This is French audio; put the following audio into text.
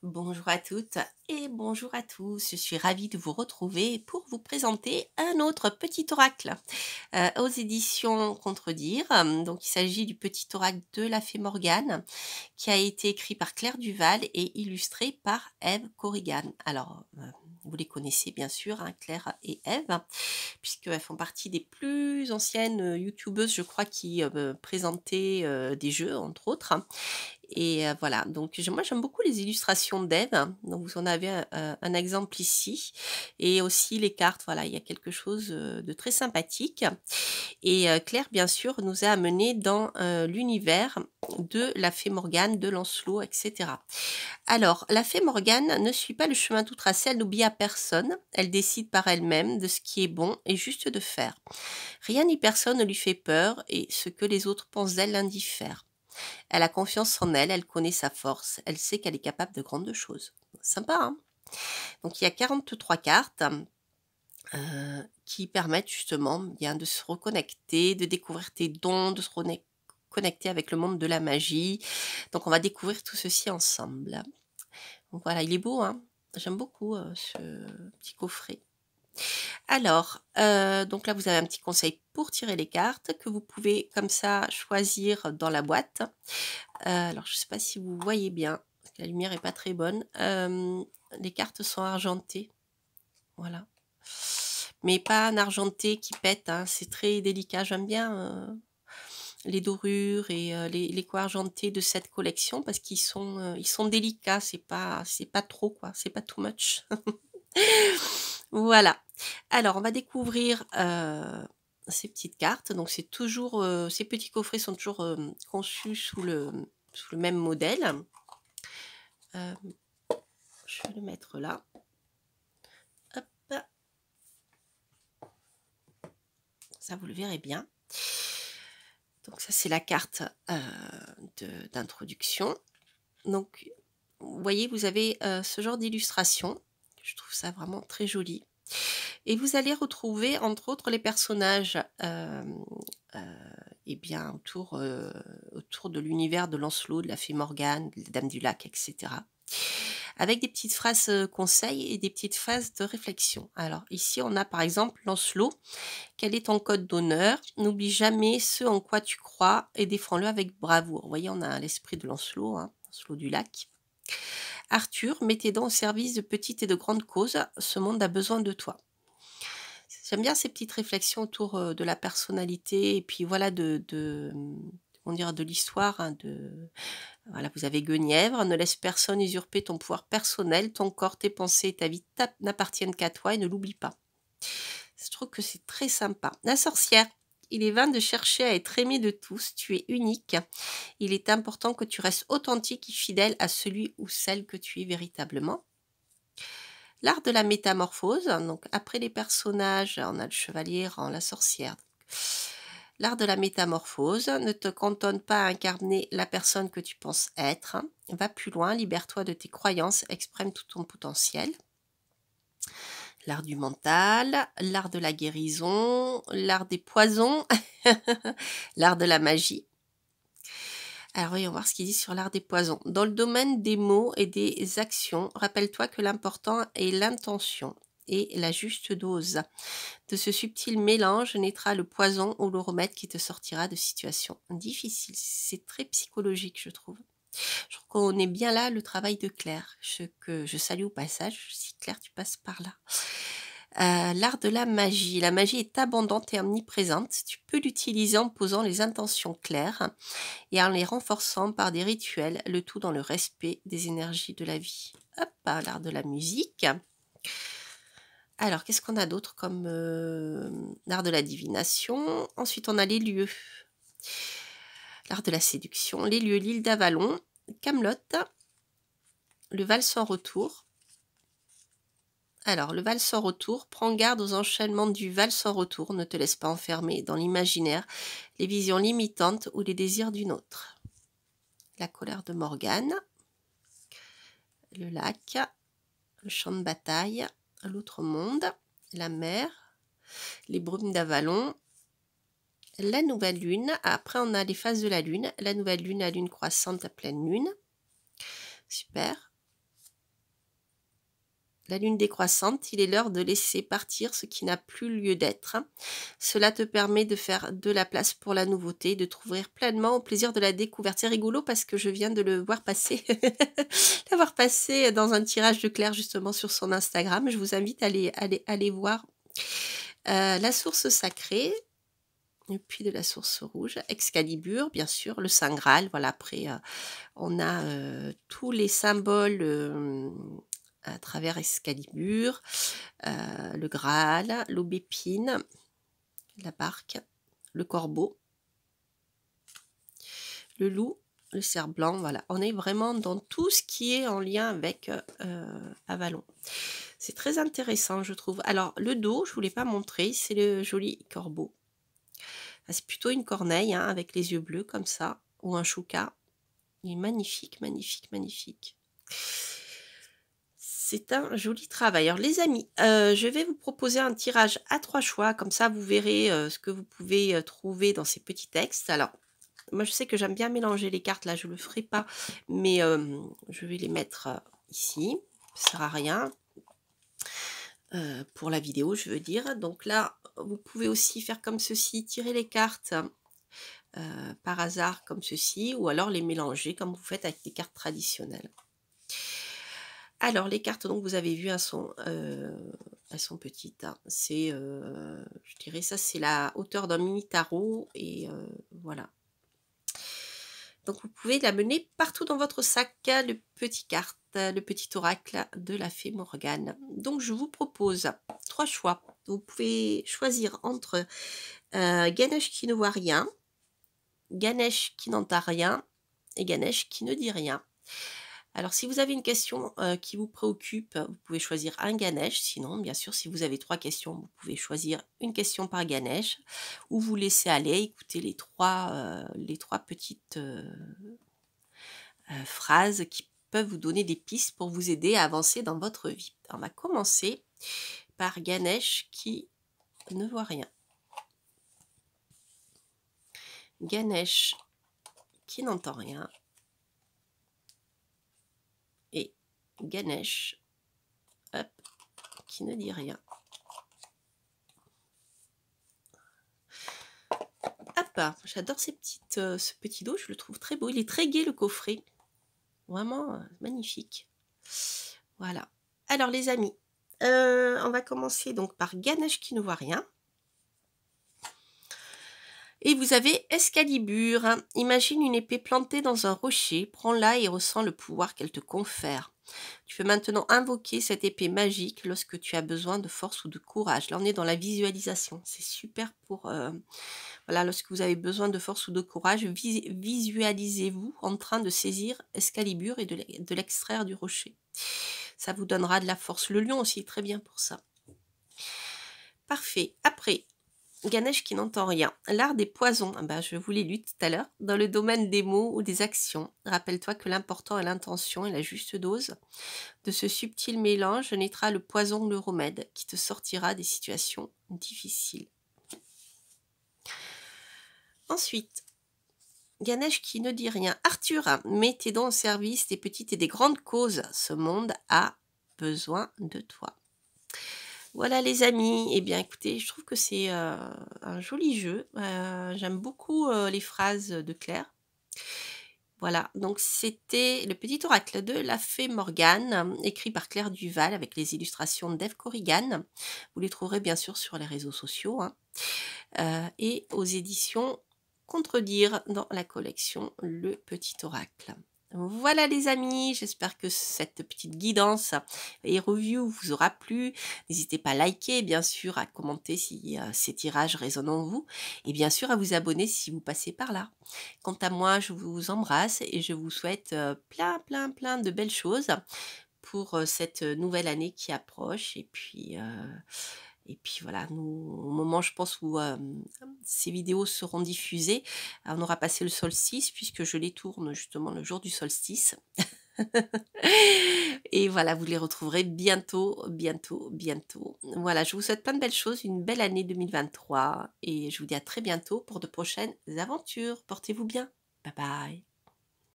Bonjour à toutes et bonjour à tous. Je suis ravie de vous retrouver pour vous présenter un autre petit oracle aux éditions Contredire. Donc, il s'agit du petit oracle de la Fée Morgane qui a été écrit par Claire Duval et illustré par Ève Corrigan. Alors, vous les connaissez bien sûr, hein, Claire et Ève, puisqu'elles font partie des plus anciennes youtubeuses, je crois, qui présentaient des jeux, entre autres. Et voilà, donc moi j'aime beaucoup les illustrations d'Ève, donc vous en avez un exemple ici et aussi les cartes, voilà, il y a quelque chose, de très sympathique et Claire, bien sûr, nous a amenés dans, l'univers de la Fée Morgane, de Lancelot et cetera. Alors, la Fée Morgane ne suit pas le chemin tout tracé, elle n'obéit à personne, elle décide par elle-même de ce qui est bon et juste de faire. Rien ni personne ne lui fait peur et ce que les autres pensent d'elle l'indiffère. Elle a confiance en elle, elle connaît sa force, elle sait qu'elle est capable de grandes choses. Sympa, hein? Donc il y a 43 cartes qui permettent justement bien de se reconnecter, de découvrir tes dons, de se connecter avec le monde de la magie. Donc on va découvrir tout ceci ensemble. Donc voilà, il est beau, hein? J'aime beaucoup ce petit coffret. Alors, donc là, vous avez un petit conseil pour tirer les cartes que vous pouvez comme ça choisir dans la boîte. Alors je ne sais pas si vous voyez bien, parce que la lumière est pas très bonne. Les cartes sont argentées, voilà. Mais pas un argenté qui pète, hein, c'est très délicat. J'aime bien les dorures et les coins argentés de cette collection parce ils sont délicats, c'est pas trop quoi, c'est pas too much. Voilà. Alors on va découvrir ces petites cartes. Donc c'est toujours ces petits coffrets sont toujours conçus sous le même modèle. Euh, je vais le mettre là. Hop. Ça, vous le verrez bien. Donc ça, c'est la carte d'introduction. Donc, vous voyez, vous avez ce genre d'illustration. Je trouve ça vraiment très joli. Et vous allez retrouver, entre autres, les personnages et bien, autour de l'univers de Lancelot, de la Fée Morgane, de la Dame du Lac, etc. Avec des petites phrases conseils et des petites phrases de réflexion. Alors ici, on a par exemple Lancelot. Quel est ton code d'honneur? N'oublie jamais ce en quoi tu crois et défends-le avec bravoure. Vous voyez, on a l'esprit de Lancelot, hein, Lancelot du lac. Arthur, mets tes dents au service de petites et de grandes causes. Ce monde a besoin de toi. J'aime bien ces petites réflexions autour de la personnalité et puis voilà comment dire, de l'histoire. Hein, voilà, vous avez Guenièvre, ne laisse personne usurper ton pouvoir personnel, ton corps, tes pensées, ta vie n'appartiennent qu'à toi et ne l'oublie pas. Je trouve que c'est très sympa. La sorcière. Il est vain de chercher à être aimé de tous, tu es unique. Il est important que tu restes authentique et fidèle à celui ou celle que tu es véritablement. L'art de la métamorphose, donc après les personnages, on a le chevalier en la sorcière. L'art de la métamorphose, ne te cantonne pas à incarner la personne que tu penses être. Va plus loin, libère-toi de tes croyances, exprime tout ton potentiel. L'art du mental, l'art de la guérison, l'art des poisons, l'art de la magie. Alors voyons voir ce qu'il dit sur l'art des poisons. Dans le domaine des mots et des actions, rappelle-toi que l'important est l'intention et la juste dose. De ce subtil mélange naîtra le poison ou le remède qui te sortira de situations difficiles. C'est très psychologique, je trouve. Je trouve qu'on est bien là, le travail de Claire, que je salue au passage, si Claire, tu passes par là. L'art de la magie. La magie est abondante et omniprésente. Tu peux l'utiliser en posant les intentions claires et en les renforçant par des rituels, le tout dans le respect des énergies de la vie. Hop, l'art de la musique. Alors, qu'est-ce qu'on a d'autre comme l'art de la divination? Ensuite, on a les lieux. L'art de la séduction, les lieux, l'île d'Avalon, Camelot, le val sans retour. Alors, le val sans retour, prends garde aux enchaînements du val sans retour, ne te laisse pas enfermer dans l'imaginaire, les visions limitantes ou les désirs d'une autre. La colère de Morgane, le lac, le champ de bataille, l'autre monde, la mer, les brumes d'Avalon, la nouvelle lune. Après, on a les phases de la lune. La nouvelle lune, la lune croissante, la pleine lune. Super. La lune décroissante, il est l'heure de laisser partir ce qui n'a plus lieu d'être. Cela te permet de faire de la place pour la nouveauté, de t'ouvrir pleinement au plaisir de la découverte. C'est rigolo parce que je viens de le voir passer, l'avoir passé dans un tirage de Claire justement sur son Instagram. Je vous invite à aller voir la source sacrée. Et puis de la source rouge, Excalibur, bien sûr, le Saint Graal. Voilà, après, on a tous les symboles à travers Excalibur, le Graal, l'aubépine, la barque, le corbeau, le loup, le cerf blanc. Voilà, on est vraiment dans tout ce qui est en lien avec Avalon. C'est très intéressant, je trouve. Alors, le dos, je ne vous l'ai pas montré, c'est le joli corbeau. C'est plutôt une corneille hein, avec les yeux bleus comme ça, ou un chouka. Il est magnifique, magnifique, magnifique. C'est un joli travail. Alors les amis, je vais vous proposer un tirage à 3 choix, comme ça vous verrez ce que vous pouvez trouver dans ces petits textes. Alors, moi je sais que j'aime bien mélanger les cartes, là je ne le ferai pas, mais je vais les mettre ici, ça ne sert à rien. Pour la vidéo, je veux dire. Donc là, vous pouvez aussi faire comme ceci, tirer les cartes par hasard comme ceci, ou alors les mélanger comme vous faites avec des cartes traditionnelles. Alors, les cartes, donc, vous avez vu, elles sont petites. Hein. C'est, je dirais, ça, c'est la hauteur d'un mini tarot. Et voilà. Donc, vous pouvez la mener partout dans votre sac, le petit carte, le petit oracle de la fée Morgane. Donc, je vous propose 3 choix. Vous pouvez choisir entre Ganesh qui ne voit rien, Ganesh qui n'entend rien et Ganesh qui ne dit rien. Alors, si vous avez une question qui vous préoccupe, vous pouvez choisir un Ganesh. Sinon, bien sûr, si vous avez 3 questions, vous pouvez choisir une question par Ganesh ou vous laisser aller, écouter les trois petites phrases qui peuvent vous donner des pistes pour vous aider à avancer dans votre vie. On va commencer par Ganesh qui ne voit rien. Ganesh qui n'entend rien. Et Ganesh, hop, qui ne dit rien. Hop, j'adore ce petit dos, je le trouve très beau. Il est très gai le coffret. Vraiment magnifique. Voilà. Alors les amis, on va commencer donc par Ganesh qui ne voit rien. Et vous avez Excalibur. Imagine une épée plantée dans un rocher, prends-la et ressens le pouvoir qu'elle te confère. Tu peux maintenant invoquer cette épée magique lorsque tu as besoin de force ou de courage. Là, on est dans la visualisation. C'est super pour... voilà, lorsque vous avez besoin de force ou de courage, visualisez-vous en train de saisir Excalibur et de l'extraire du rocher. Ça vous donnera de la force. Le lion aussi est très bien pour ça. Parfait. Après... Ganesh qui n'entend rien. L'art des poisons. Je vous l'ai lu tout à l'heure. Dans le domaine des mots ou des actions, rappelle-toi que l'important est l'intention et la juste dose. De ce subtil mélange naîtra le poison ou le remède qui te sortira des situations difficiles. Ensuite, Ganesh qui ne dit rien. Arthur, mets tes dons au service des petites et des grandes causes. Ce monde a besoin de toi. Voilà les amis, eh bien écoutez, je trouve que c'est un joli jeu. J'aime beaucoup les phrases de Claire. Voilà, donc c'était le petit oracle de la fée Morgane, écrit par Claire Duval avec les illustrations d'Eve Corrigan. Vous les trouverez bien sûr sur les réseaux sociaux. Hein. Et aux éditions Contredire dans la collection Le Petit Oracle. Voilà les amis, j'espère que cette petite guidance et review vous aura plu. N'hésitez pas à liker, bien sûr, à commenter si ces tirages résonnent en vous et bien sûr à vous abonner si vous passez par là. Quant à moi, je vous embrasse et je vous souhaite plein de belles choses pour cette nouvelle année qui approche et puis voilà, au moment, je pense, où ces vidéos seront diffusées, on aura passé le solstice, puisque je les tourne justement le jour du solstice. Et voilà, vous les retrouverez bientôt. Voilà, je vous souhaite plein de belles choses, une belle année 2023, et je vous dis à très bientôt pour de prochaines aventures. Portez-vous bien. Bye bye.